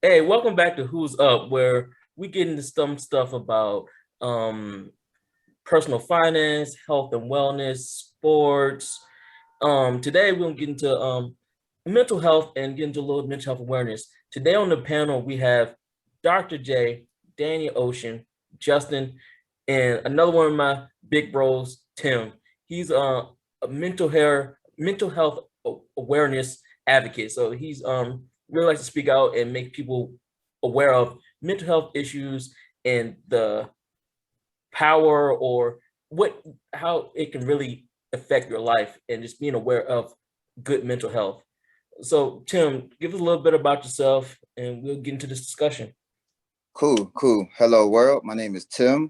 Hey, welcome back to Who's Up, where we get into some stuff about um personal finance, health and wellness, sports. Today we're gonna get into mental health and get into a little mental health awareness. Today on the panel we have Dr. J, Danny Ocean, Justin, and another one of my big bros, Tim. He's a mental health awareness advocate. So he's really likes to speak out and make people aware of mental health issues and the power or what how it can really affect your life and just being aware of good mental health. So Tim, give us a little bit about yourself and we'll get into this discussion. Cool. Hello, world. My name is Tim.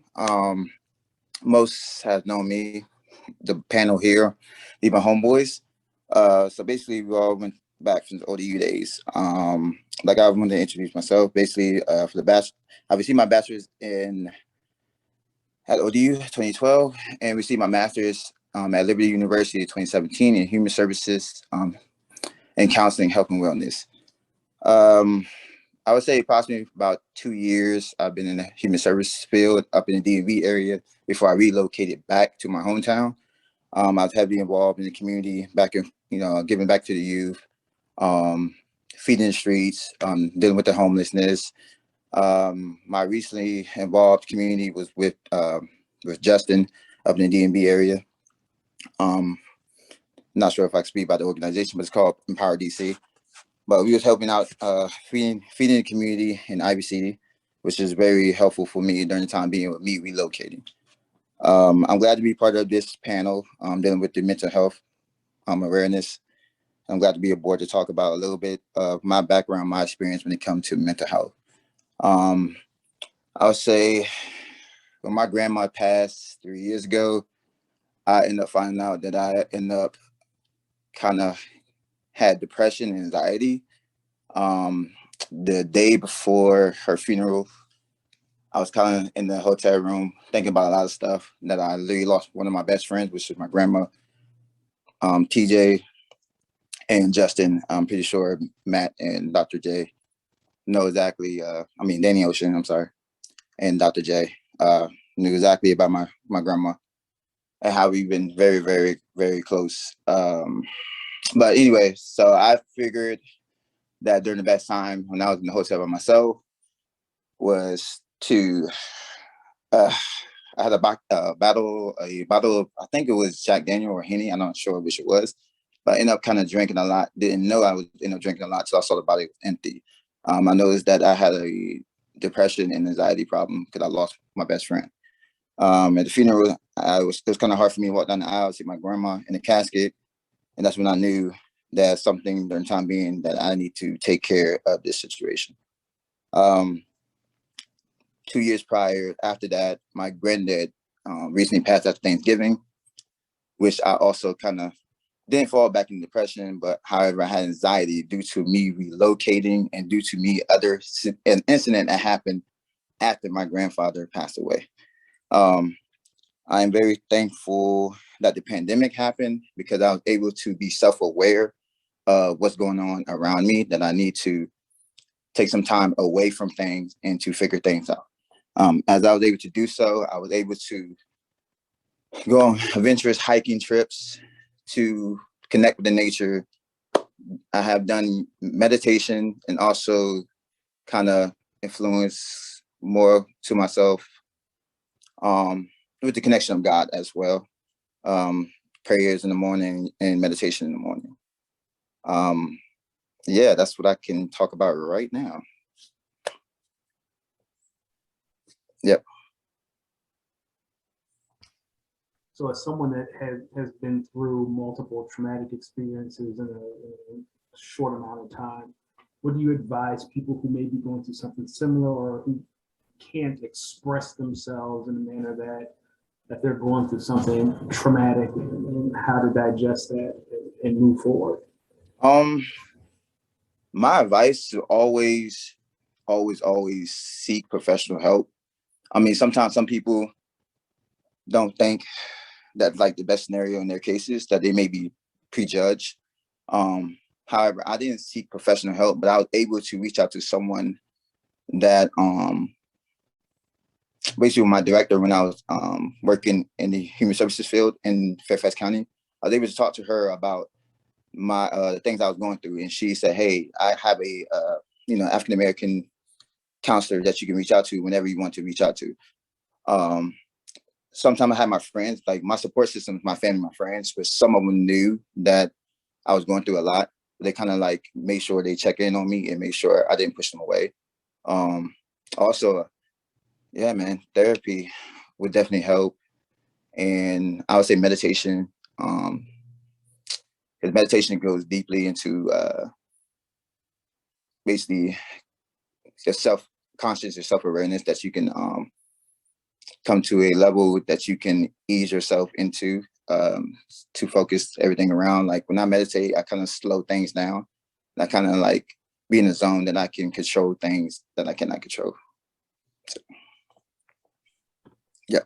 Most have known me, the panel here, even homeboys. So basically, we all went back from the ODU days. Like I wanted to introduce myself. Basically, for the bachelor, I received my bachelor's in at ODU 2012, and received my master's at Liberty University 2017 in human services and counseling, health and wellness. Um, I would say approximately about 2 years I've been in the human service field up in the DMV area before I relocated back to my hometown. I was heavily involved in the community, back in, giving back to the youth, um, feeding the streets, dealing with the homelessness. My recently involved community was with Justin up in the DMV area. Um, Not sure if I can speak about the organization, but it's called Empower DC. But we was helping out, feeding the community in Ivy City, which is very helpful for me during the time being with me relocating. I'm glad to be part of this panel dealing with the mental health awareness. I'm glad to be aboard to talk about a little bit of my background, my experience when it comes to mental health. Um, I would say when my grandma passed 3 years ago, I ended up finding out that I ended up kind of had depression and anxiety. Um, the day before her funeral, I was kind of in the hotel room thinking about a lot of stuff that I literally lost one of my best friends, which is my grandma, TJ, and Justin. I'm pretty sure Matt and Dr. J know exactly. Danny Ocean, I'm sorry, and Dr. J knew exactly about my grandma and how we've been very, very, very close. But anyway, so I figured that during the best time when I was in the hotel by myself was to uh, I had a bottle of, I think it was Jack Daniel or Henny. I'm not sure which it was, but I ended up kind of drinking a lot. Didn't know I was drinking a lot until I saw the bottle was empty. I noticed that I had a depression and anxiety problem because I lost my best friend. At the funeral, it was kind of hard for me to walk down the aisle, see my grandma in the casket, and that's when I knew that something during time being that I need to take care of this situation. Um, 2 years prior, after that, my granddad recently passed after Thanksgiving, which I also kind of didn't fall back in depression, but however, I had anxiety due to me relocating and due to an incident that happened after my grandfather passed away. Um, I am very thankful that the pandemic happened because I was able to be self-aware of what's going on around me, that I need to take some time away from things and to figure things out. As I was able to do so, I was able to go on adventurous hiking trips to connect with the nature. I have done meditation and also kind of influence more to myself with the connection of God as well. Um, Prayers in the morning and meditation in the morning. Um, yeah, that's what I can talk about right now. Yep. So, as someone that has been through multiple traumatic experiences in a short amount of time, what do you advise people who may be going through something similar or who can't express themselves in a manner that they're going through something traumatic and how to digest that and move forward? Um, my advice to always seek professional help. I mean, sometimes some people don't think that like the best scenario in their cases that they may be prejudged. However, I didn't seek professional help, but I was able to reach out to someone that basically with my director when I was working in the human services field in Fairfax County. I was able to talk to her about my the things I was going through, and she said, "Hey, I have a African American counselor that you can reach out to whenever you want to reach out to." Um, Sometimes I had my friends, like my support system, my family, my friends, but some of them knew that I was going through a lot. They kind of like made sure they check in on me and make sure I didn't push them away. Um, Also, yeah, man, therapy would definitely help. And I would say meditation, because meditation goes deeply into basically your self-conscious, your self-awareness that you can come to a level that you can ease yourself into to focus everything around. Like when I meditate, I kind of slow things down. And I kind of like be in a zone that I can control things that I cannot control. So, yeah.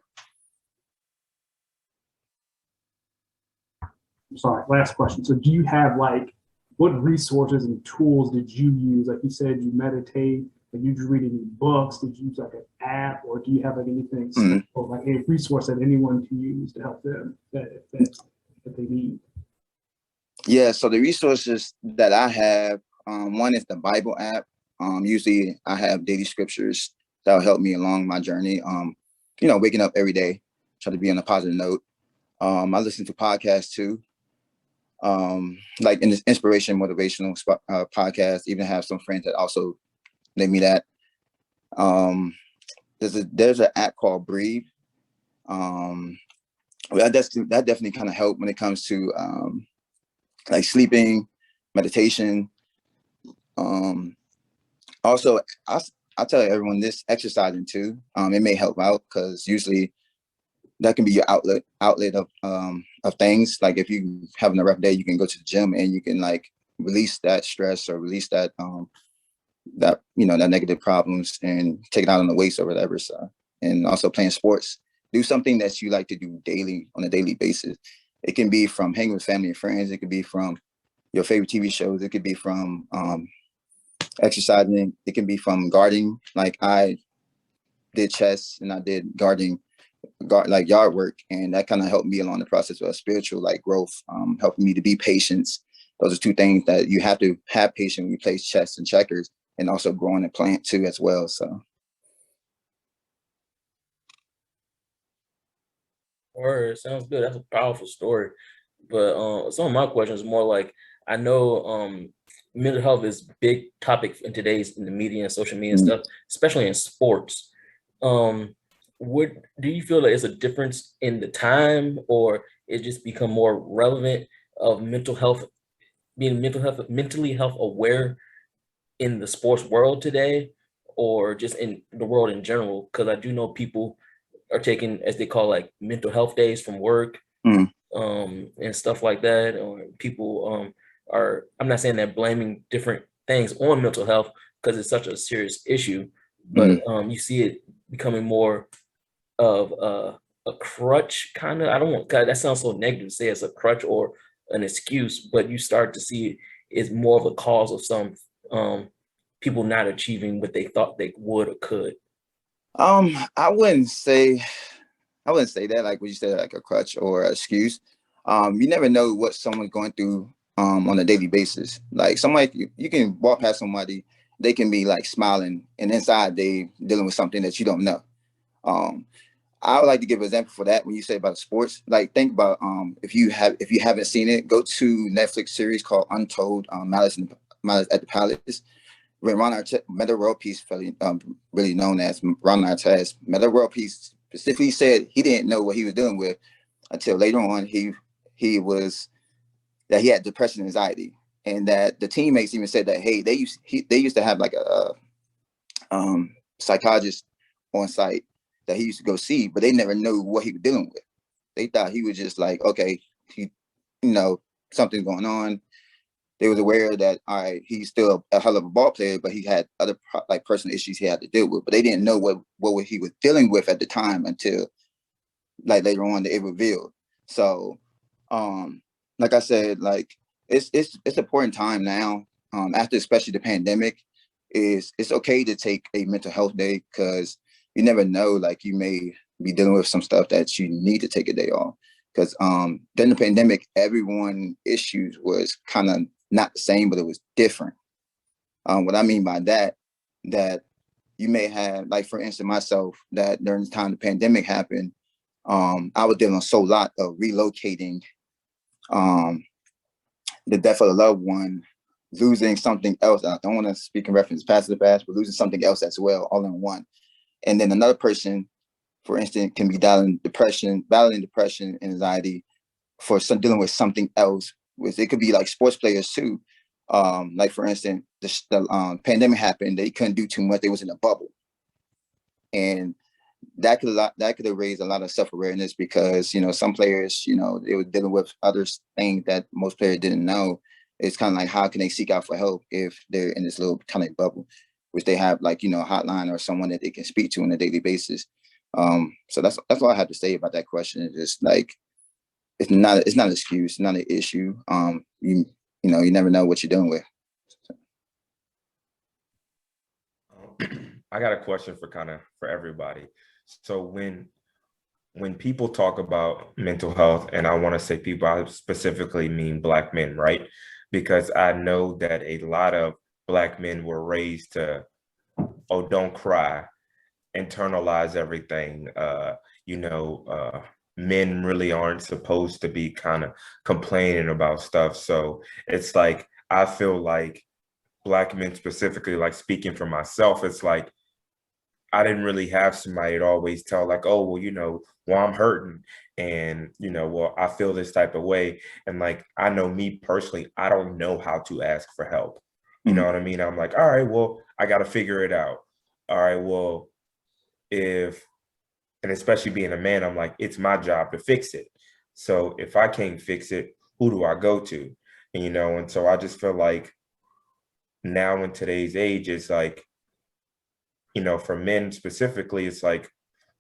Sorry, last question. So do you have like, what resources and tools did you use? Like you said, you meditate, like you just read any books, did you use like an app, or do you have like anything or like a resource that anyone can use to help them that they need? Yeah, so the resources that I have, one is the Bible app. Usually I have daily scriptures that'll help me along my journey. Waking up every day, try to be on a positive note. I listen to podcasts too, like in this inspiration, motivational podcast. Even have some friends that also name me that. There's an app called Breathe. That definitely kind of help when it comes to like sleeping, meditation. Also, I tell everyone this, exercising too. It may help out because usually that can be your outlet of things. Like if you having a rough day, you can go to the gym and you can like release that stress or release that that negative problems and take it out on the weights or whatever. So, and also playing sports. Do something that you like to do daily on a daily basis. It can be from hanging with family and friends. It could be from your favorite TV shows. It could be from exercising. It can be from gardening. Like I did chess and I did gardening, like yard work, and that kind of helped me along the process of spiritual like growth, helping me to be patient. Those are two things that you have to have patience when you play chess and checkers, and also growing a plant too as well. So. Word, sounds good. That's a powerful story. But some of my questions more like I know mental health is a big topic in the media and social media and stuff, especially in sports. Um, what do you feel like is a difference in the time, or it just become more relevant of mental health, being mentally health aware in the sports world today, or just in the world in general? Because I do know people are taking, as they call, like mental health days from work, Mm. and stuff like that. Or people are, I'm not saying they're blaming different things on mental health because it's such a serious issue, but you see it becoming more of a crutch kind of. I don't want, God, that sounds so negative to say it's a crutch or an excuse, but you start to see it is more of a cause of some people not achieving what they thought they would or could. I wouldn't say that, like what you said, like a crutch or an excuse. You never know what someone's going through on a daily basis. Like somebody, you can walk past somebody, they can be like smiling, and inside they dealing with something that you don't know. Um, I would like to give an example for that when you say about sports. Like think about if you haven't seen it, go to Netflix series called Untold, Malice at the Palace. When Ron Artest, Metta World Peace, really known as Ron Artest, Metta World Peace specifically said he didn't know what he was dealing with until later on. He was that he had depression and anxiety, and that the teammates even said that hey, they used to have like a psychologist on site that he used to go see, but they never knew what he was dealing with. They thought he was just like, okay, he, something's going on. They was aware that all right, he's still a hell of a ball player, but he had other like personal issues he had to deal with. But they didn't know what he was dealing with at the time until like later on it revealed. So, like I said, like it's important time now, after especially the pandemic. is it's okay to take a mental health day, because you never know, like you may be dealing with some stuff that you need to take a day off. Because during the pandemic, everyone issues was kind of not the same, but it was different. What I mean by that, that you may have, like for instance, myself, that during the time the pandemic happened, I was dealing with so lot of relocating, the death of a loved one, losing something else. I don't want to speak in reference past the past, but losing something else as well, all in one. And then another person, for instance, can be battling depression, and anxiety for some dealing with something else. With it could be like sports players too. Like for instance, the pandemic happened, they couldn't do too much. They was in a bubble, and that could have raised a lot of self-awareness, because some players, they were dealing with other things that most players didn't know. It's kind of like, how can they seek out for help if they're in this little kind of bubble, which they have, like, a hotline or someone that they can speak to on a daily basis. So that's all I have to say about that question. It's just like, it's not an excuse, not an issue. You never know what you're dealing with. I got a question for everybody. So when people talk about mental health, and I want to say people, I specifically mean Black men, right? Because I know that a lot of Black men were raised to, oh, don't cry, internalize everything. Men really aren't supposed to be kind of complaining about stuff. So it's like, I feel like Black men specifically, like speaking for myself, it's like, I didn't really have somebody to always tell, like, oh, well, I'm hurting, and, well, I feel this type of way. And like, I know me personally, I don't know how to ask for help. You know what I mean? I'm like, all right, well, I got to figure it out. All right, well, and especially being a man, I'm like, it's my job to fix it. So if I can't fix it, who do I go to? And so I just feel like now in today's age, it's like, for men specifically, it's like,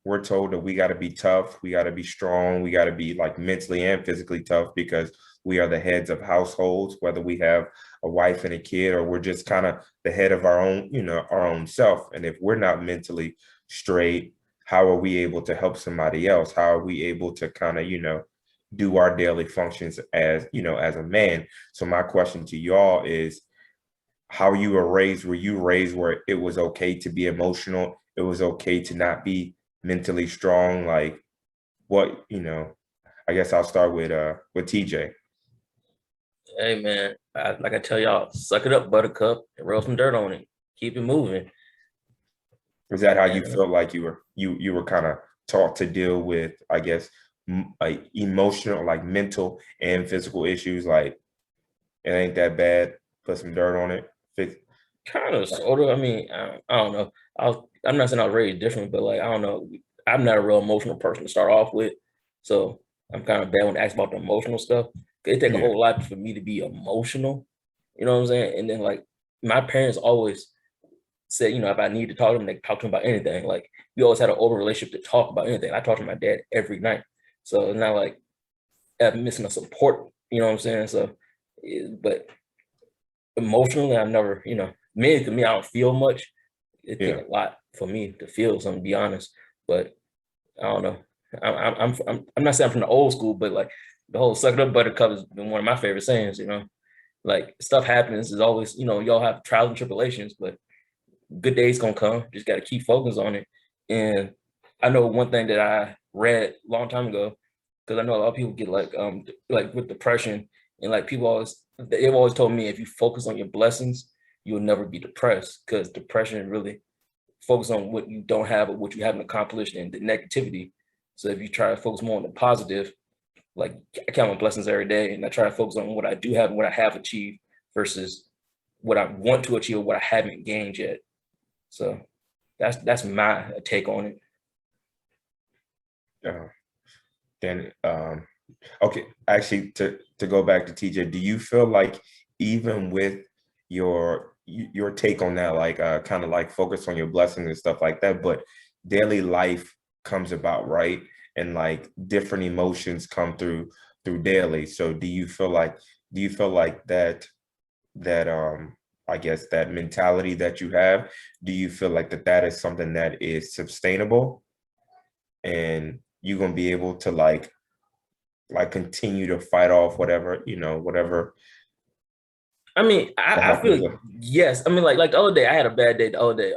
we're told that we got to be tough, we got to be strong, we got to be like mentally and physically tough, because we are the heads of households, whether we have a wife and a kid, or we're just kind of the head of our own, our own self. And if we're not mentally straight, how are we able to help somebody else? How are we able to kind of, do our daily functions as, as a man? So my question to y'all is, how you were raised? Were you raised where it was okay to be emotional? It was okay to not be mentally strong? Like, what, I guess I'll start with TJ. Hey man, like I tell y'all, suck it up, buttercup, and rub some dirt on it. Keep it moving. Is that how you feel like you were kind of taught to deal with, I guess, like emotional, like mental and physical issues? Like, it ain't that bad, put some dirt on it, fix. Kind of, sort of. I mean, I don't know. I'm not saying I was raised different, but like, I don't know. I'm not a real emotional person to start off with, so I'm kind of bad when asked about the emotional stuff. It take a whole lot for me to be emotional. You know what I'm saying? And then like, my parents always said, if I need to talk to them, they talk to them about anything. Like, we always had an open relationship to talk about anything. I talk to my dad every night, so it's not like I'm missing a support. You know what I'm saying? So, but emotionally, I've never, me, to me, I don't feel much. It takes a lot for me to feel something, to be honest. But I don't know. I'm not saying I'm from the old school, but like, the whole "suck it up, buttercup" has been one of my favorite sayings. Like, stuff happens. Is always, y'all have trials and tribulations, but good days gonna come. Just got to keep focus on it. And I know one thing that I read a long time ago, because I know a lot of people get like with depression, and like they've always told me, if you focus on your blessings, you'll never be depressed, because depression really focus on what you don't have or what you haven't accomplished, and the negativity. So if you try to focus more on the positive, like, I count my blessings every day, and I try to focus on what I do have and what I have achieved versus what I want to achieve or what I haven't gained yet. So that's my take on it. Then okay, actually, to go back to TJ, do you feel like, even with your take on that, like kind of like focus on your blessings and stuff like that, but daily life comes about, right? And like different emotions come through daily. So do you feel like that I guess, that mentality that you have, do you feel like that is something that is sustainable and you're going to be able to like continue to fight off whatever, whatever I mean, I feel happens? like, yes. I mean, like the other day, I had a bad day. The other day,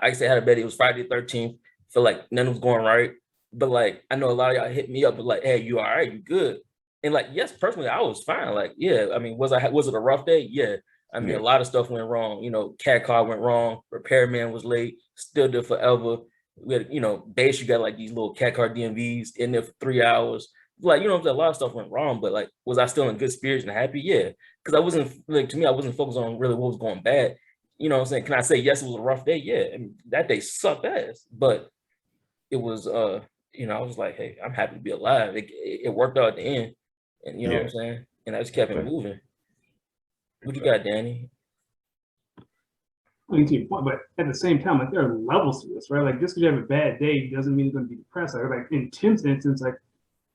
I said I had a bad day. It was Friday the 13th. Feel like nothing was going right, but like I know a lot of y'all hit me up, but like, hey, you all right? You good? And like, yes, personally, I was fine. Like, yeah. I mean, was it a rough day? Yeah. I mean, Yeah. a lot of stuff went wrong. You know, cat car went wrong. Repairman was late. Still there forever. We had, base. You got like these little cat car DMVs in there for 3 hours. Like, what I'm saying? A lot of stuff went wrong, but like, was I still in good spirits and happy? Yeah, because I wasn't like, to me, I wasn't focused on really what was going bad. You know what I'm saying? Can I say yes, it was a rough day? Yeah. I mean, that day sucked ass, but it was I was like, hey, I'm happy to be alive. It worked out at the end. And you know what I'm saying? And I just kept it Okay. moving. What you got, Danny? I mean, to your point, but at the same time, like there are levels to this, right? Like just because you have a bad day doesn't mean you're going to be depressed. Like in Tim's instance, like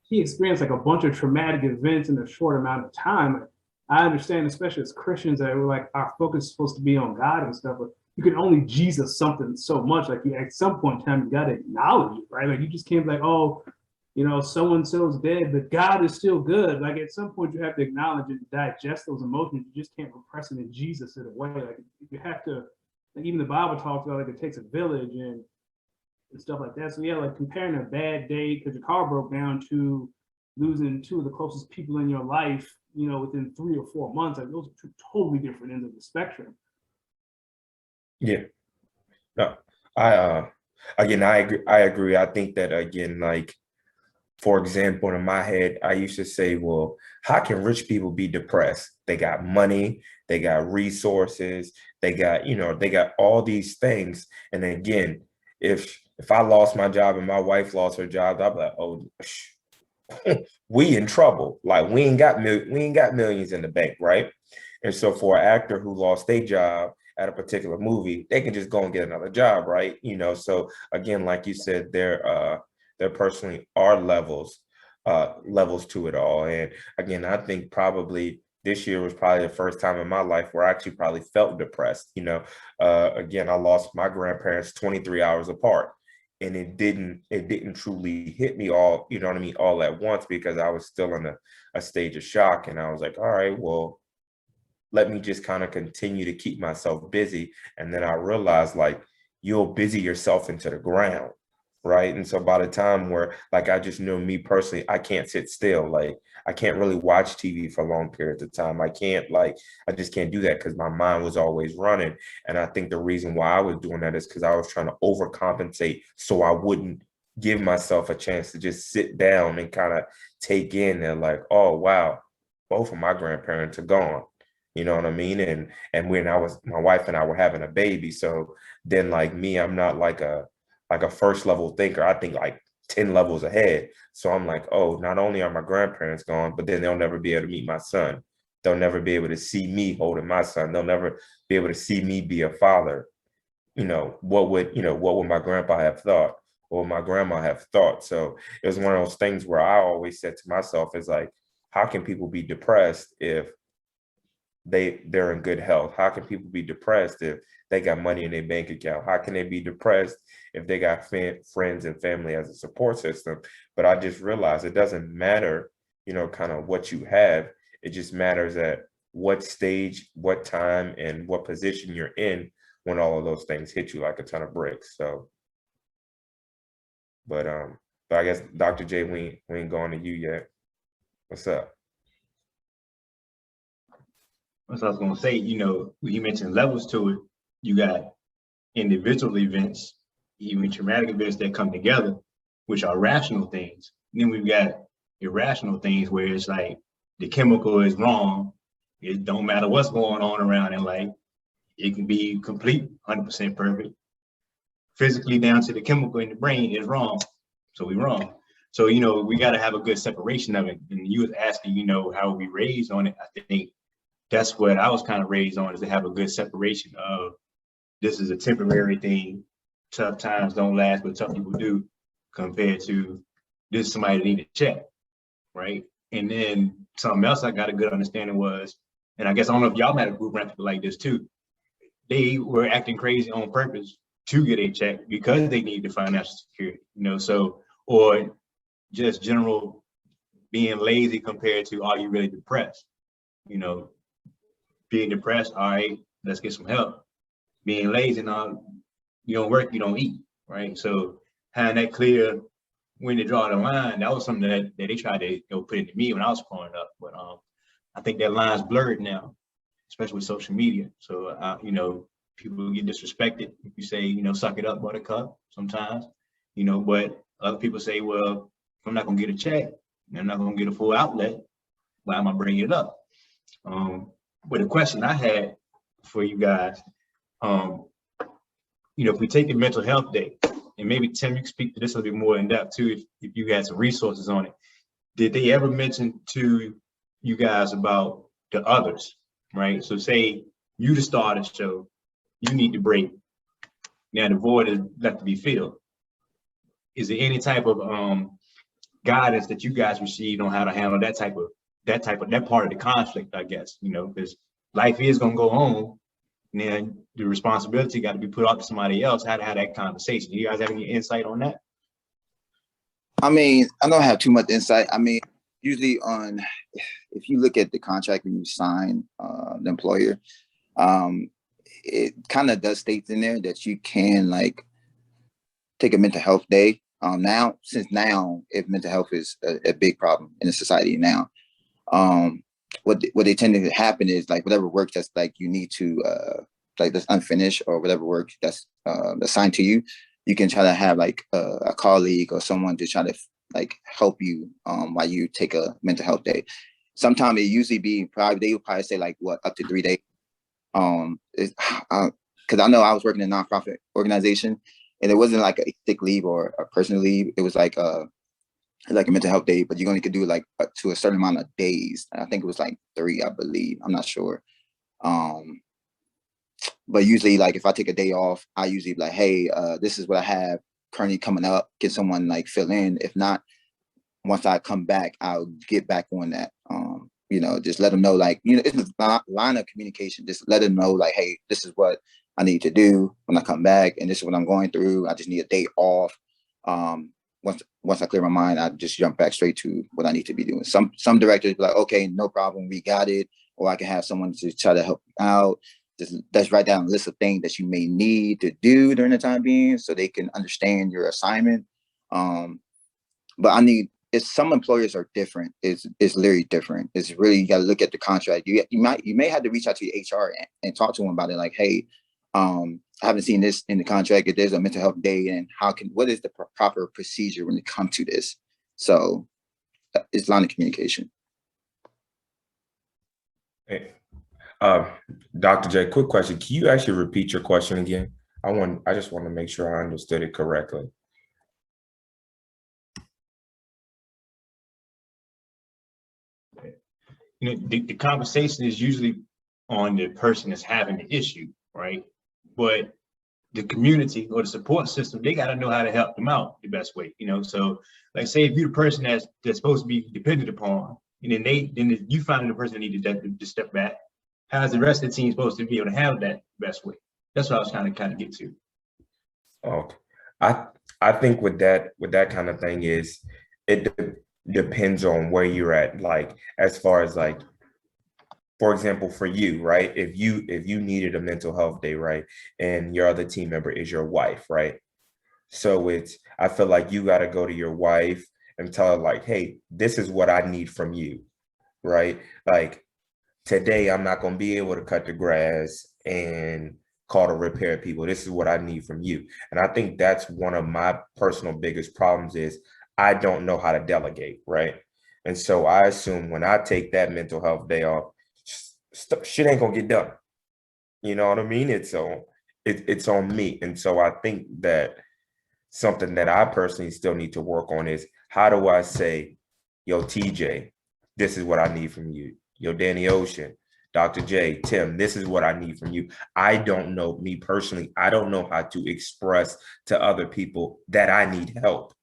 he experienced like a bunch of traumatic events in a short amount of time. Like, I understand, especially as Christians, that we're like our focus is supposed to be on God and stuff, but you can only Jesus something so much. Like at some point in time, you got to acknowledge it, right? Like you just can't be like, oh, so and so's dead, but God is still good. Like at some point, you have to acknowledge and digest those emotions. You just can't repress them and Jesus it away. Like you have to. Like even the Bible talks about like it takes a village and stuff like that. So yeah, like comparing a bad day because your car broke down to losing two of the closest people in your life, within 3 or 4 months, like those are two totally different ends of the spectrum. Yeah. No, again, I agree. I think that again, like, for example, in my head, I used to say, well, how can rich people be depressed? They got money, they got resources, they got all these things. And again, if I lost my job and my wife lost her job, I'd be like, oh, we in trouble. Like we ain't got millions in the bank, right? And so for an actor who lost their job at a particular movie, they can just go and get another job, right? So again, like you said, there personally are levels to it all. And again, I think probably this year was probably the first time in my life where I actually probably felt depressed. Again, I lost my grandparents 23 hours apart. And it didn't truly hit me all, all at once, because I was still in a stage of shock. And I was like, all right, well, let me just kind of continue to keep myself busy. And then I realized, like, you'll busy yourself into the ground, right? And so by the time where, like, I just knew, me personally, I can't sit still. Like, I can't really watch TV for long periods of time. I just can't do that because my mind was always running. And I think the reason why I was doing that is because I was trying to overcompensate so I wouldn't give myself a chance to just sit down and kind of take in and like, oh, wow, both of my grandparents are gone. You know what I mean? And when my wife and I were having a baby. So then, like me, I'm not like a first level thinker. I think like 10 levels ahead. So I'm like, oh, not only are my grandparents gone, but then they'll never be able to meet my son. They'll never be able to see me holding my son. They'll never be able to see me be a father. What would my grandpa have thought? What would my grandma have thought? So it was one of those things where I always said to myself, is like, how can people be depressed if they're in good health? How can people be depressed if they got money in their bank account? How can they be depressed if they got friends and family as a support system? But I just realized it doesn't matter, kind of what you have. It just matters at what stage, what time, and what position you're in when all of those things hit you like a ton of bricks. So, but I guess Dr. J, we ain't going to you yet. What's up? As I was going to say, when you mentioned levels to it, you got individual events, even traumatic events that come together, which are rational things. And then we've got irrational things where it's like the chemical is wrong. It don't matter what's going on around in life. It can be complete 100% perfect. Physically down to the chemical in the brain is wrong. So we're wrong. So, we got to have a good separation of it. And you was asking, how we raised on it. I think that's what I was kind of raised on, is to have a good separation of, this is a temporary thing. Tough times don't last, but tough people do, compared to this is somebody that need a check, right? And then something else I got a good understanding was, and I guess I don't know if y'all might have group around people like this too, they were acting crazy on purpose to get a check because they need the financial security, so, or just general being lazy compared to, are you really depressed? Being depressed, all right, let's get some help. Being lazy, now you don't work, you don't eat, right? So having that clear when to draw the line, that was something that they tried to put into me when I was growing up. But I think that line's blurred now, especially with social media. So people get disrespected if you say, suck it up, buttercup, sometimes, but other people say, well, if I'm not gonna get a check, I'm not gonna get a full outlet, why am I bringing it up? But the question I had for you guys, if we take a mental health day, and maybe Tim, you can speak to this a little bit more in depth too, if you had some resources on it. Did they ever mention to you guys about the others, right? So say you the star of the show, you need to break. Now the void is left to be filled. Is there any type of guidance that you guys received on how to handle that part of the conflict, I guess, because life is gonna go on, and then the responsibility got to be put out to somebody else, how to have that conversation. Do you guys have any insight on that? I mean, I don't have too much insight. I mean, usually if you look at the contract when you sign the employer, it kind of does state in there that you can like take a mental health day. Since if mental health is a big problem in the society now, what they tend to happen is like whatever work that's like you need to like that's unfinished or whatever work that's assigned to you, you can try to have like a colleague or someone to try to like help you while you take a mental health day. Sometimes it usually they would probably say like what, up to 3 days. Because I know I was working in a nonprofit organization, and it wasn't like a sick leave or a personal leave. It was like a mental health day, but you only could do like up to a certain amount of days. I think it was like 3, I believe. I'm not sure. But usually, like if I take a day off, I usually be like, hey, this is what I have currently coming up. Can someone like fill in? If not, once I come back, I'll get back on that. Just let them know, like, it's a line of communication. Just let them know, like, hey, this is what I need to do when I come back, and this is what I'm going through. I just need a day off. Once I clear my mind, I just jump back straight to what I need to be doing. Some directors be like, okay, no problem, we got it. Or I can have someone to try to help you out. Just write down a list of things that you may need to do during the time being so they can understand your assignment. But it's some employers are different. It's literally different. It's really, you got to look at the contract. You may have to reach out to your HR and talk to them about it. Like, hey, I haven't seen this in the contract. If there's a mental health day, and what is the proper procedure when it comes to this? So it's a line of communication. Hey, Dr. J, quick question. Can you actually repeat your question again? I just want to make sure I understood it correctly. The conversation is usually on the person that's having the issue, right? But the community or the support system, they got to know how to help them out the best way, So, like, say if you're the person that's supposed to be dependent upon, and then you find the person that needed to step back. How's the rest of the team supposed to be able to handle that the best way? That's what I was trying to kind of get to. Okay, I think with that kind of thing is it depends on where you're at. Like, as far as like, for example, for you, right? If you needed a mental health day, right, and your other team member is your wife, right? So I feel like you got to go to your wife and tell her like, hey, this is what I need from you, right? Like, today I'm not going to be able to cut the grass and call the repair people. This is what I need from you. And I think that's one of my personal biggest problems is I don't know how to delegate, right? And so I assume when I take that mental health day off, shit ain't gonna get done. You know what I mean? It's on me. And so I think that something that I personally still need to work on is, how do I say, yo, TJ, this is what I need from you. Yo, Danny Ocean, Dr. J, Tim, this is what I need from you. I don't know, me personally, I don't know how to express to other people that I need help.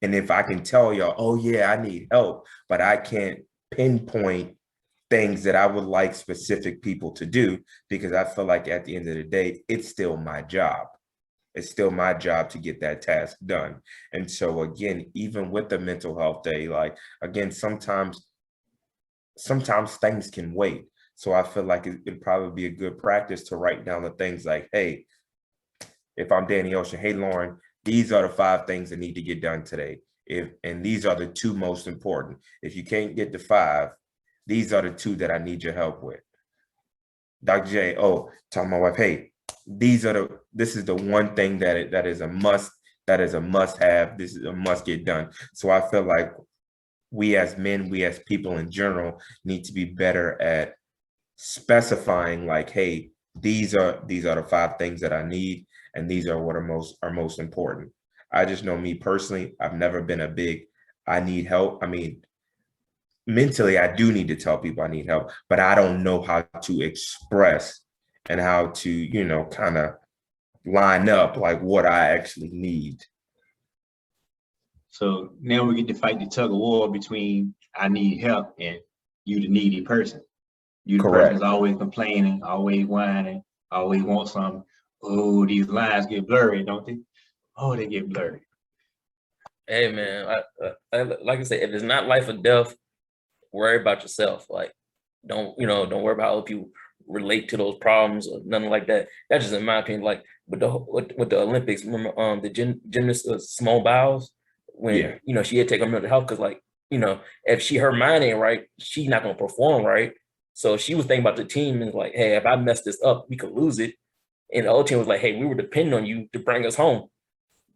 And if I can tell y'all, oh yeah, I need help, but I can't pinpoint things that I would like specific people to do, because I feel like at the end of the day, it's still my job. It's still my job to get that task done. And so again, even with the mental health day, like again, sometimes things can wait. So I feel like it'd probably be a good practice to write down the things like, hey, if I'm Danny Ocean, hey Lauren, these are the 5 things that need to get done today. And these are the 2 most important. If you can't get the 5, these are the 2 that I need your help with. Dr. J, tell my wife, hey, this is the one thing that is a must have. This is a must get done. So I feel like we as men, we as people in general need to be better at specifying like, hey, these are the 5 things that I need, and these are what are most important. I just know me personally, I've never been a big, I need help. I mean, mentally, I do need to tell people I need help, but I don't know how to express and how to, kind of line up like what I actually need. So now we get to fight the tug of war between I need help and you the needy person. You the Correct. person's always complaining, always whining, always want something. Oh, these lines get blurry, don't they? Oh, they get blurry. Hey man, like I said, if it's not life or death, worry about yourself. Like, don't worry about how other people relate to those problems or nothing like that. That's just in my opinion. Like with the Olympics, remember the gymnast Simone Biles, when she had to take her mental health, because like if her mind ain't right, she's not gonna perform right. So she was thinking about the team and like, hey, if I mess this up, we could lose it. And the whole team was like, hey, we were depending on you to bring us home.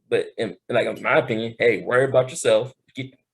But in my opinion, hey, worry about yourself.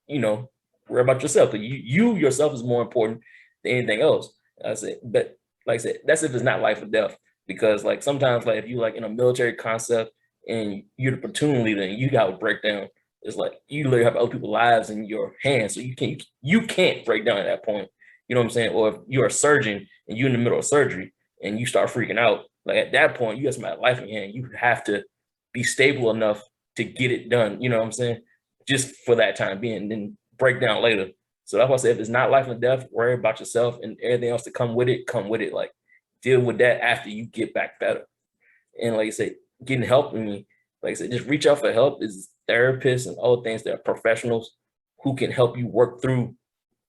Worry about yourself. You yourself is more important than anything else. I said, but like I said, that's if it's not life or death. Because like sometimes, like if you like in a military concept and you're the platoon leader and you got a breakdown, it's like you literally have other people's lives in your hands, so you can't break down at that point. You know what I'm saying? Or if you're a surgeon and you're in the middle of surgery and you start freaking out, like at that point, you have somebody's life in your hand. You have to be stable enough to get it done. You know what I'm saying? Just for that time being, and then break down later. So that's why I said, if it's not life and death, worry about yourself, and everything else to come with it, come with it. Like deal with that after you get back better. And like I said, getting help, like I said, just reach out for help. Is therapists and all things that are professionals who can help you work through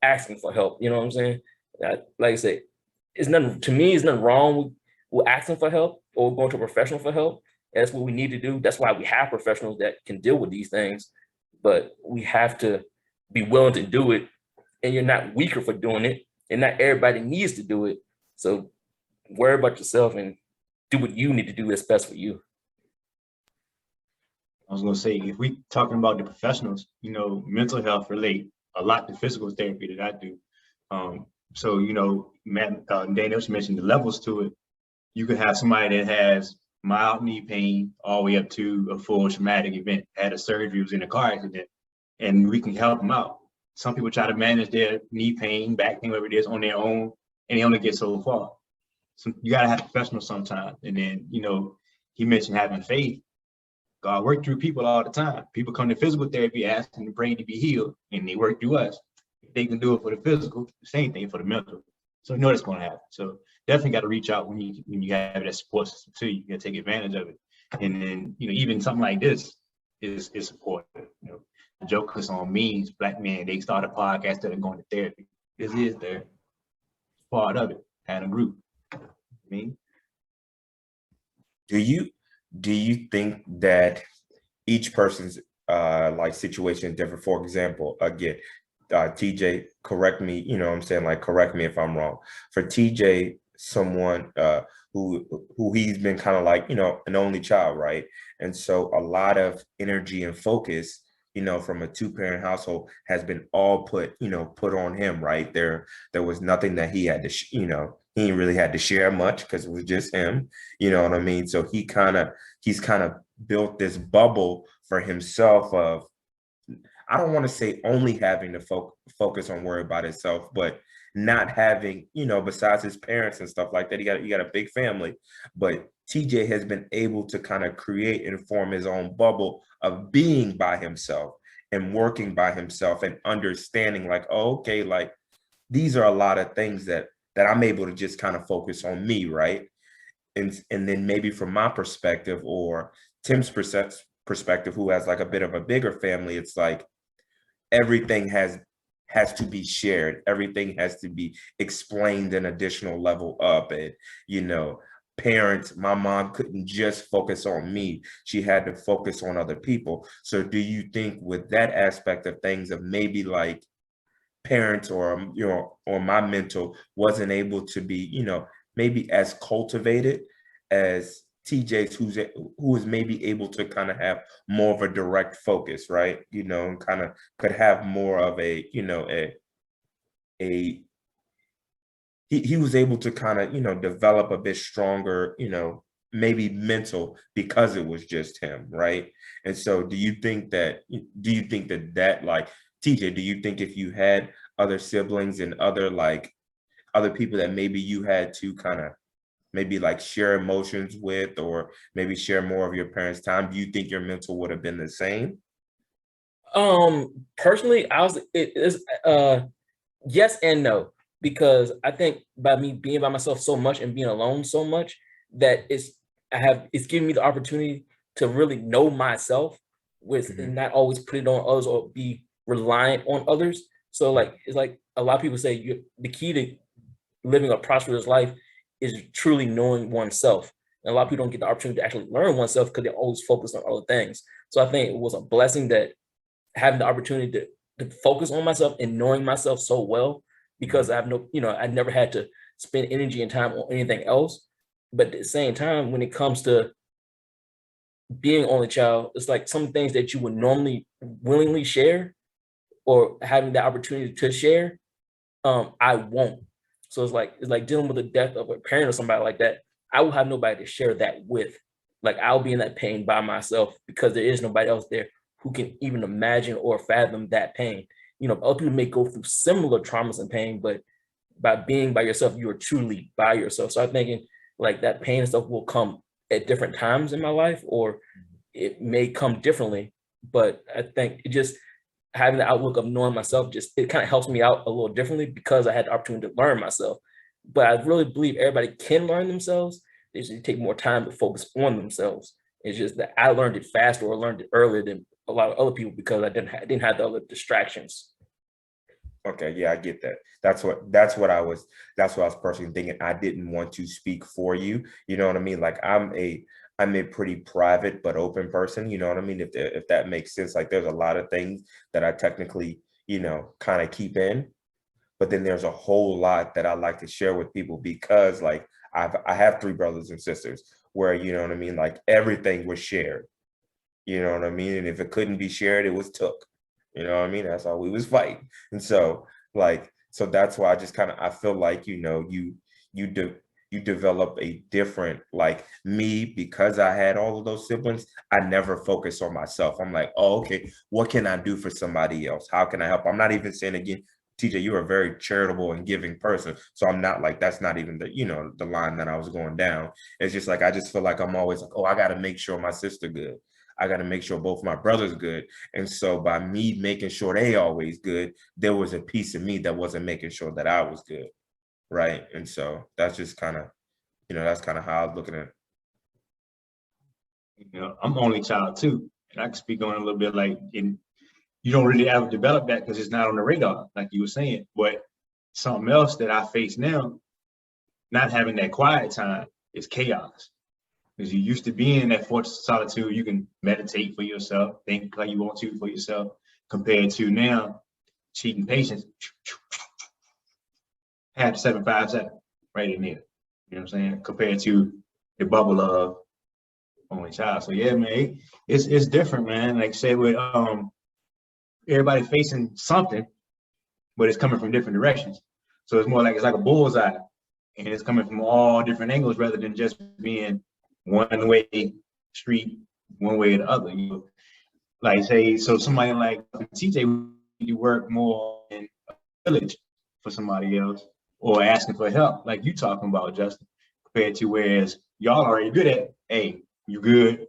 asking for help. You know what I'm saying? Like I said, it's nothing wrong with asking for help or going to a professional for help. That's what we need to do. That's why we have professionals that can deal with these things, but we have to be willing to do it, and you're not weaker for doing it, and not everybody needs to do it. So worry about yourself and do what you need to do that's best for you. I was gonna say, if we talking about the professionals, mental health relate a lot to physical therapy that I do. So Matt, Daniel mentioned the levels to it. You could have somebody that has mild knee pain all the way up to a full traumatic event, had a surgery, was in a car accident, and we can help them out. Some people try to manage their knee pain, back pain, whatever it is, on their own, and they only get so far. So you gotta have professionals sometimes. And then, he mentioned having faith. God work through people all the time. People come to physical therapy asking the brain to be healed, and they work through us. If they can do it for the physical, the same thing for the mental. So that's gonna happen. So definitely got to reach out when you have that support system too. You got to take advantage of it. And then even something like this is supportive. The joke is on means Black men, they start a podcast instead of going to therapy. This is their part of it, and a group. Do you think that each person's situation is different? For example, again, TJ, correct me, correct me if I'm wrong. For TJ, someone who he's been kind of like, an only child, right? And so a lot of energy and focus, from a 2-parent household has been all put on him, right? There was nothing that he had to, he ain't really had to share much because it was just him, you know what I mean? So he's kind of built this bubble for himself of, I don't want to say only having to focus on worry about himself, but not having, besides his parents and stuff like that, he got a big family, but TJ has been able to kind of create and form his own bubble of being by himself and working by himself and understanding like, oh, okay, like these are a lot of things that I'm able to just kind of focus on me, right? And then maybe from my perspective or Tim's perspective, who has like a bit of a bigger family, it's like everything has to be shared. Everything has to be explained an additional level up. And, you know, parents, my mom couldn't just focus on me. She had to focus on other people. So do you think with that aspect of things of maybe like parents or, you know, or my mental wasn't able to be, you know, maybe as cultivated as TJ's, who is maybe able to kind of have more of a direct focus, right? You know, and kind of could have more of a, you know, he was able to kind of, you know, develop a bit stronger, you know, maybe mental because it was just him, right? And so do you think that like TJ, do you think if you had other siblings and other people that maybe you had to kind of maybe like share emotions with, or maybe share more of your parents' time, do you think your mental would have been the same? Personally, it is yes and no, because I think by me being by myself so much and being alone so much, that it's giving me the opportunity to really know myself with and not always put it on others or be reliant on others. So like it's like a lot of people say the key to living a prosperous life is truly knowing oneself. And a lot of people don't get the opportunity to actually learn oneself because they're always focused on other things. So I think it was a blessing that having the opportunity to focus on myself and knowing myself so well, because I have no, you know, I never had to spend energy and time on anything else. But at the same time, when it comes to being only child, it's like some things that you would normally willingly share or having the opportunity to share, I won't. So it's like dealing with the death of a parent or somebody like that. I will have nobody to share that with. Like I'll be in that pain by myself because there is nobody else there who can even imagine or fathom that pain. You know, other people may go through similar traumas and pain, but by being by yourself, you are truly by yourself. So I'm thinking like that pain and stuff will come at different times in my life, or it may come differently. But I think it just having the outlook of knowing myself, just it kind of helps me out a little differently because I had the opportunity to learn myself. But I really believe everybody can learn themselves. They just take more time to focus on themselves. It's just that I learned it faster or learned it earlier than a lot of other people because I didn't have the other distractions. Okay, yeah, I get that. I was personally thinking. I didn't want to speak for you. You know what I mean? Like I'm a pretty private but open person. You know what I mean? If that makes sense. Like there's a lot of things that I technically, you know, kind of keep in, but then there's a whole lot that I like to share with people because like I have 3 brothers and sisters where, you know what I mean? Like everything was shared. You know what I mean? And if it couldn't be shared, it was took. You know what I mean? That's how we was fighting. And so so that's why I feel like, you know, you develop a different, like me, because I had all of those siblings, I never focus on myself. I'm like, oh, okay, what can I do for somebody else? How can I help? I'm not even saying again, TJ, you're a very charitable and giving person. So I'm not like, that's not even the, you know, the line that I was going down. It's just like, I just feel like I'm always like, oh, I got to make sure my sister good. I got to make sure both my brothers good. And so by me making sure they always good, there was a piece of me that wasn't making sure that I was good. Right. And so that's just kind of, you know, that's kind of how I was looking at it. You know, I'm only child too, and I can speak on it a little bit. Like, you don't really ever develop that because it's not on the radar, like you were saying. But something else that I face now, not having that quiet time, is chaos. Because you used to be in that fortress of solitude, you can meditate for yourself, think like you want to for yourself, compared to now, cheating patience, have 757 right in there. You know what I'm saying? Compared to the bubble of only child. So yeah, man, it's different, man. Like say with everybody facing something, but it's coming from different directions. So it's more like it's like a bullseye, and it's coming from all different angles rather than just being one way street, one way or the other. You know? Like say, so somebody like TJ, you work more in a village for somebody else, or asking for help, like you talking about, Justin, compared to whereas y'all already good at, hey, you good, you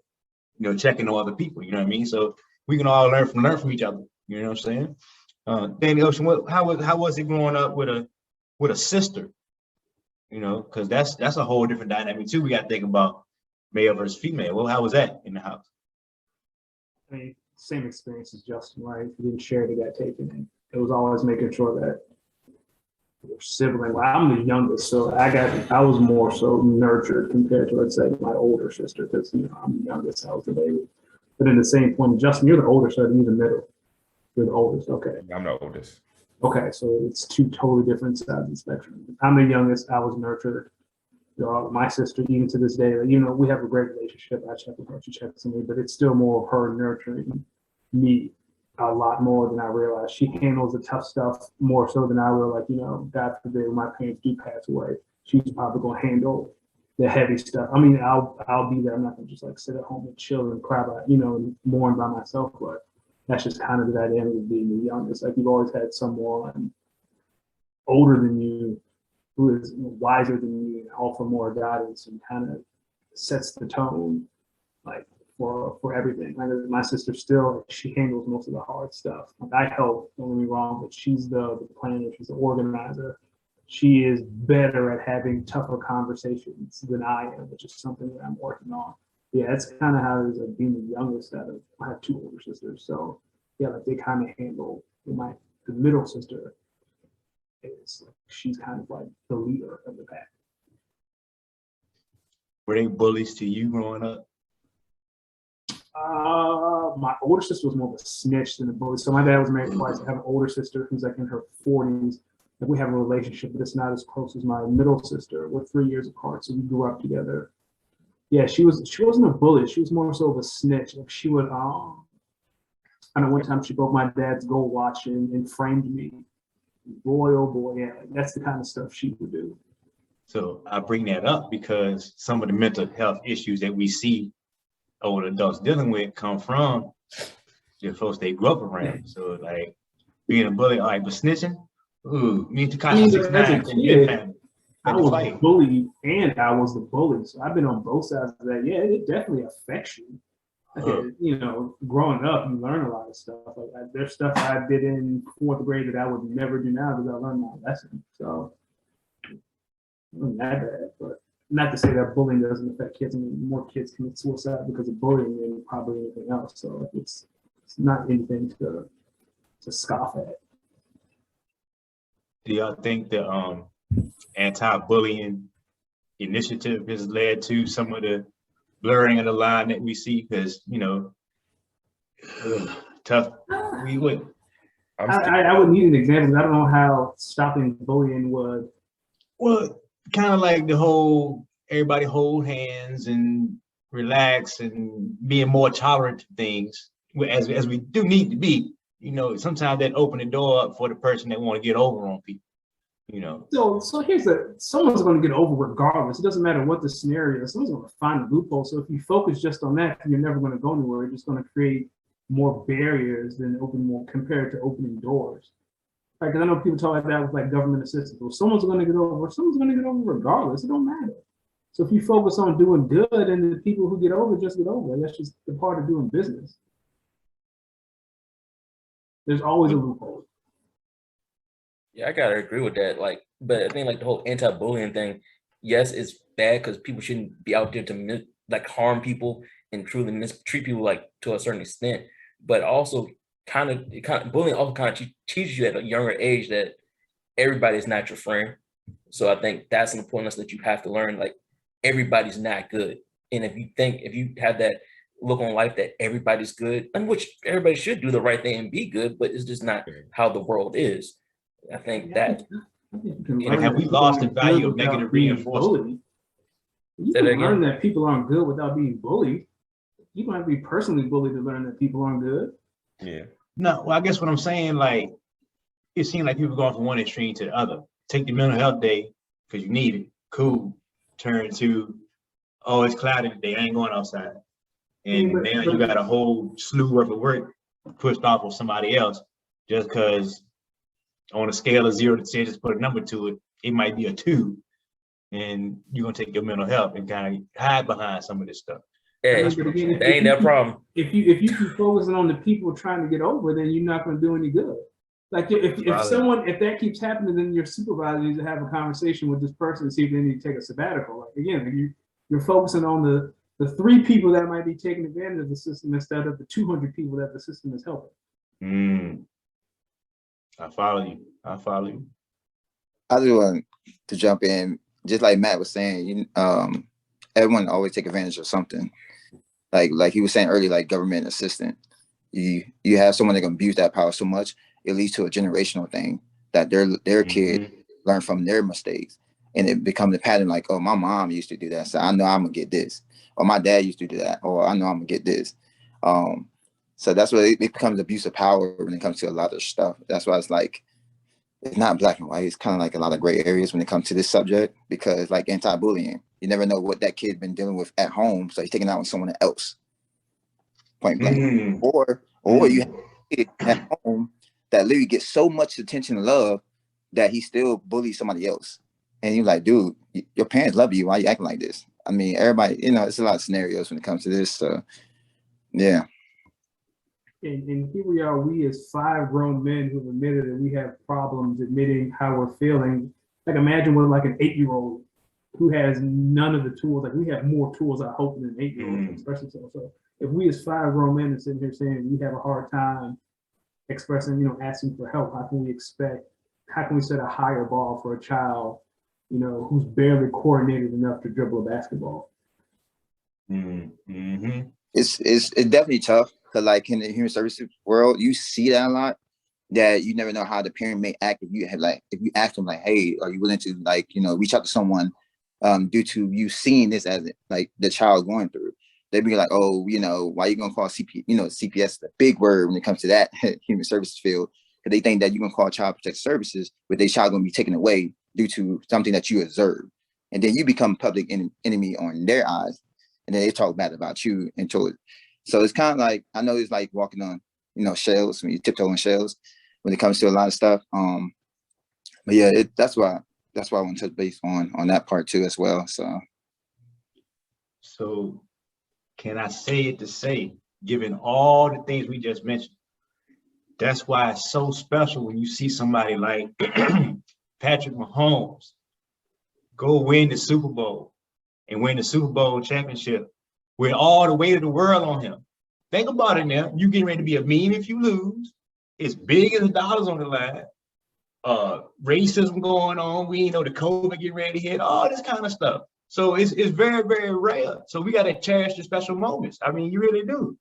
know, checking on other people, you know what I mean? So we can all learn from each other, you know what I'm saying? Danny Ocean, how was it growing up with a sister? You know, because that's a whole different dynamic too. We got to think about male versus female. Well, how was that in the house? I mean, same experience as Justin, right? If you didn't share it, it got taken. And it was always making sure that your sibling. Well, I'm the youngest, so I was more so nurtured compared to, let's say, my older sister, because I'm the youngest, I was the baby. But in the same point, Justin, you're the older, so you're the middle. You're the oldest, okay. I'm the oldest. Okay, so it's two totally different sides of the spectrum. I'm the youngest, I was nurtured. My sister, even to this day, we have a great relationship. I check with her, she checks on me, but it's still more of her nurturing me a lot more than I realized. She handles the tough stuff more so than I will. Like, God forbid, when my parents do pass away, she's probably gonna handle the heavy stuff. I mean, I'll be there. I'm not gonna just like sit at home and chill and cry about, and mourn by myself. But that's just kind of the dynamic of being the youngest. Like, you've always had someone older than you who is wiser than you and offer more guidance and kind of sets the tone, like, for everything. Like, my sister still, she handles most of the hard stuff. Like, I help, don't get me wrong, but she's the planner, she's the organizer. She is better at having tougher conversations than I am, which is something that I'm working on. Yeah, that's kind of how it is, like, being the youngest out of, I have two older sisters. So yeah, like, they kind of handle, the middle sister is, like, she's kind of like the leader of the pack. Were they bullies to you growing up? My older sister was more of a snitch than a bully. So my dad was married twice. I have an older sister who's like in her 40s. Like, we have a relationship, but it's not as close as my middle sister. We're 3 years apart, so we grew up together. Yeah, she wasn't a bully. She was more so of a snitch. Like, she would, I know one time she broke my dad's gold watch and framed me. Boy, oh boy, yeah, that's the kind of stuff she would do. So I bring that up because some of the mental health issues that we see older adults dealing with come from the folks they grew up around. So, like, being a bully, all right, but snitching, ooh, me and Tekashi 6ix9ine in your family. I was bullied and I was the bully. So I've been on both sides of that. Yeah, it definitely affects you. Growing up, you learn a lot of stuff. Like, there's stuff I did in 4th grade that I would never do now because I learned my lesson. So it wasn't that bad, but not to say that bullying doesn't affect kids. I mean, more kids commit suicide because of bullying than probably anything else. So it's not anything to scoff at. Do y'all think the anti-bullying initiative has led to some of the blurring of the line that we see? Because, tough. We would. I would need an example. I don't know how stopping bullying would. Well, kind of like the whole everybody hold hands and relax and being more tolerant to things, as we do need to be. Sometimes that open the door up for the person that want to get over on people. So here's someone's going to get over regardless. It doesn't matter what the scenario is. Someone's going to find a loophole. So if you focus just on that, you're never going to go anywhere. You're just going to create more barriers than compared to opening doors. Like, because I know people talk like that with like government assistance. Well, someone's going to get over. Someone's going to get over regardless. It don't matter. So if you focus on doing good, and the people who get over just get over, that's just the part of doing business. There's always a loophole. Yeah, I gotta agree with that. Like, but I think like the whole anti-bullying thing, yes, it's bad because people shouldn't be out there to harm people and truly mistreat people like to a certain extent. But also, bullying also kind of teaches you at a younger age that everybody's not your friend. So I think that's an important lesson that you have to learn. Like, everybody's not good, and if you have that look on life that everybody's good, and which everybody should do the right thing and be good, but it's just not how the world is. I think that. Have we lost the value of negative reinforcement? You can learn that people aren't good without being bullied. You don't have to be personally bullied to learn that people aren't good. Yeah. No, well, I guess what I'm saying, like, it seems like people going from one extreme to the other. Take the mental health day because you need it. Cool. Turn to, oh, it's cloudy today, I ain't going outside. And now you got a whole slew worth of work pushed off of somebody else just because on a scale of 0 to 10, just put a number to it, it might be a 2. And you're gonna take your mental health and kind of hide behind some of this stuff. Yeah, that ain't that problem. If you keep focusing on the people trying to get over, then you're not gonna do any good. Like if Valid. if that keeps happening, then your supervisor needs to have a conversation with this person and see if they need to take a sabbatical. Like again, like you're focusing on the 3 people that might be taking advantage of the system instead of the 200 people that the system is helping. I follow you. I follow you. I just want to jump in, just like Matt was saying. Everyone always take advantage of something. Like he was saying earlier, like government assistant. You have someone that can abuse that power so much, it leads to a generational thing that their kid learn from their mistakes, and it becomes a pattern. Like, oh, my mom used to do that, so I know I'm gonna get this, or my dad used to do that, or I know I'm gonna get this. So that's why it becomes abuse of power when it comes to a lot of stuff. That's why it's like, it's not black and white. It's kind of like a lot of gray areas when it comes to this subject, because like anti-bullying, you never know what that kid been dealing with at home, so he's taking out on someone else, point blank. Or you have a kid at home that literally gets so much attention and love that he still bullies somebody else, and you're like, dude, your parents love you. Why are you acting like this? I mean, everybody, it's a lot of scenarios when it comes to this. So, yeah. And here we are, we as 5 grown men who've admitted that we have problems admitting how we're feeling. Like imagine with like an 8-year-old who has none of the tools. Like we have more tools, I hope, than an 8-year-old, especially so. So if we as 5 grown men are sitting here saying we have a hard time expressing, asking for help, how can we set a higher bar for a child, who's barely coordinated enough to dribble a basketball? It's definitely tough. Because like in the human services world, you see that a lot, that you never know how the parent may act if you ask them like, hey, are you willing to reach out to someone due to you seeing this as like the child going through. They'd be like, oh, why are you gonna call CPS the big word when it comes to that human services field? Because they think that you're gonna call child protective services, but their child gonna be taken away due to something that you observed. And then you become public enemy on their eyes. And then they talk bad about you until it. So it's kind of like, I know it's like walking on, shells, when you tiptoe on shells when it comes to a lot of stuff. But yeah, that's why I want to touch base on that part too as well. So can I say it to say, given all the things we just mentioned, that's why it's so special when you see somebody like Patrick Mahomes go win the Super Bowl and win the Super Bowl championship with all the weight of the world on him. Think about it now. You getting ready to be a meme if you lose. It's big as the dollars on the line. Racism going on. We know the COVID getting ready to hit. All this kind of stuff. So it's very, very rare. So we got to cherish the special moments. I mean, you really do.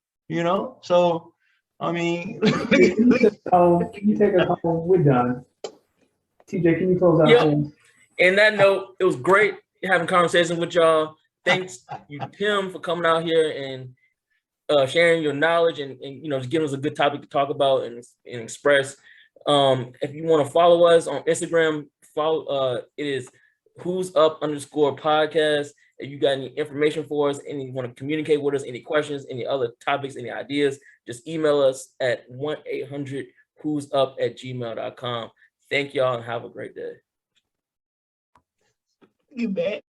So I mean, Can you take us home? We're done. TJ, can you close out? Yep. And that note, it was great having conversations with y'all. Thanks you, Tim, for coming out here and sharing your knowledge and just giving us a good topic to talk about and express. If you want to follow us on Instagram, it is Who's Up _podcast. If you got any information for us, and you want to communicate with us, any questions, any other topics, any ideas, just email us at 1-800-who'sup@gmail.com. Thank y'all and have a great day. You bet.